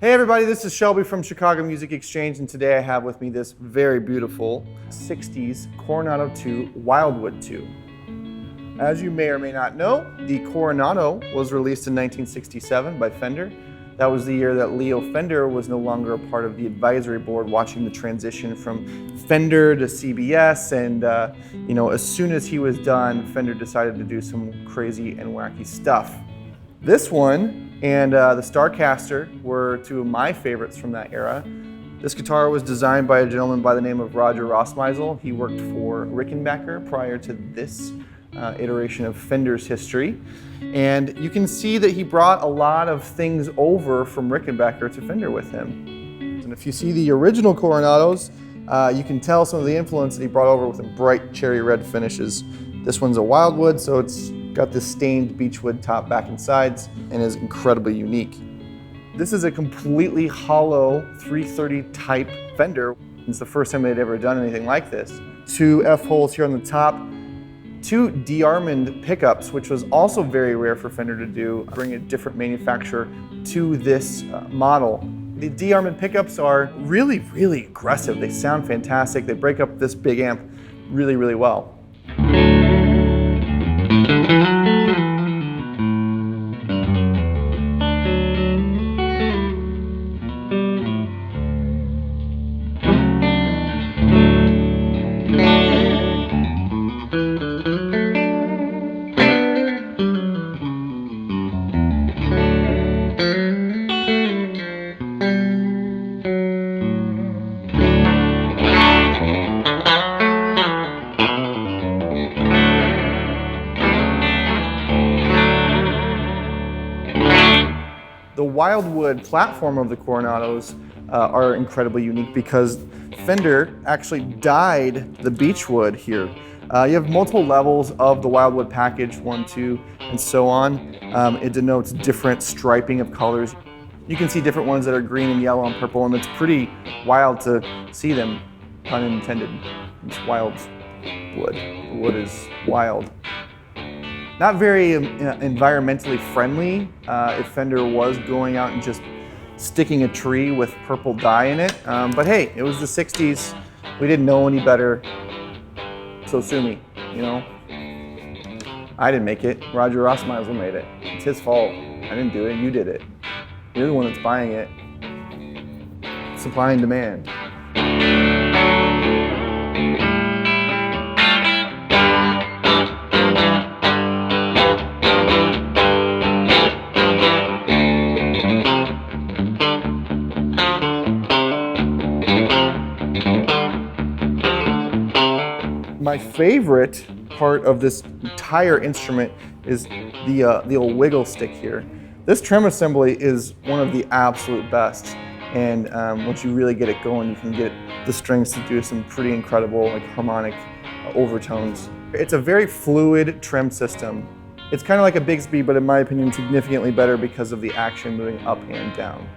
Hey everybody, this is Shelby from Chicago Music Exchange, and today I have with me this very beautiful 60s Coronado II Wildwood II. As you may or may not know, the Coronado was released in 1967 by Fender. That was the year that Leo Fender was no longer a part of the advisory board, watching the transition from Fender to CBS, and as soon as he was done, Fender decided to do some crazy and wacky stuff. This one and the Starcaster were two of my favorites from that era. This guitar was designed by a gentleman by the name of Rossmiesl. He worked for Rickenbacker prior to this iteration of Fender's history. And you can see that he brought a lot of things over from Rickenbacker to Fender with him. And if you see the original Coronados, you can tell some of the influence that he brought over with the bright cherry red finishes. This one's a Wildwood, so it's got this stained beechwood top, back, and sides, and is incredibly unique. This is a completely hollow 330 type Fender. It's the first time they'd ever done anything like this. Two F-holes here on the top, two DeArmonds pickups, which was also very rare for Fender to do, bring a different manufacturer to this model. The DeArmonds pickups are really, really aggressive. They sound fantastic. They break up this big amp really, really well. The Wildwood platform of the Coronados are incredibly unique because Fender actually dyed the beechwood here. You have multiple levels of the Wildwood package, 1, 2, and so on. It denotes different striping of colors. You can see different ones that are green and yellow and purple, and it's pretty wild to see them, pun intended. It's wildwood. The wood is wild. Not very environmentally friendly if Fender was going out and just sticking a tree with purple dye in it. But hey, it was the 60s. We didn't know any better. So sue me, I didn't make it. Rossmiesl made it. It's his fault. I didn't do it. You did it. You're the one that's buying it. Supply and demand. My favorite part of this entire instrument is the old wiggle stick here. This trem assembly is one of the absolute best, and once you really get it going, you can get the strings to do some pretty incredible harmonic overtones. It's a very fluid trem system. It's kind of like a Bigsby, but in my opinion, significantly better because of the action moving up and down.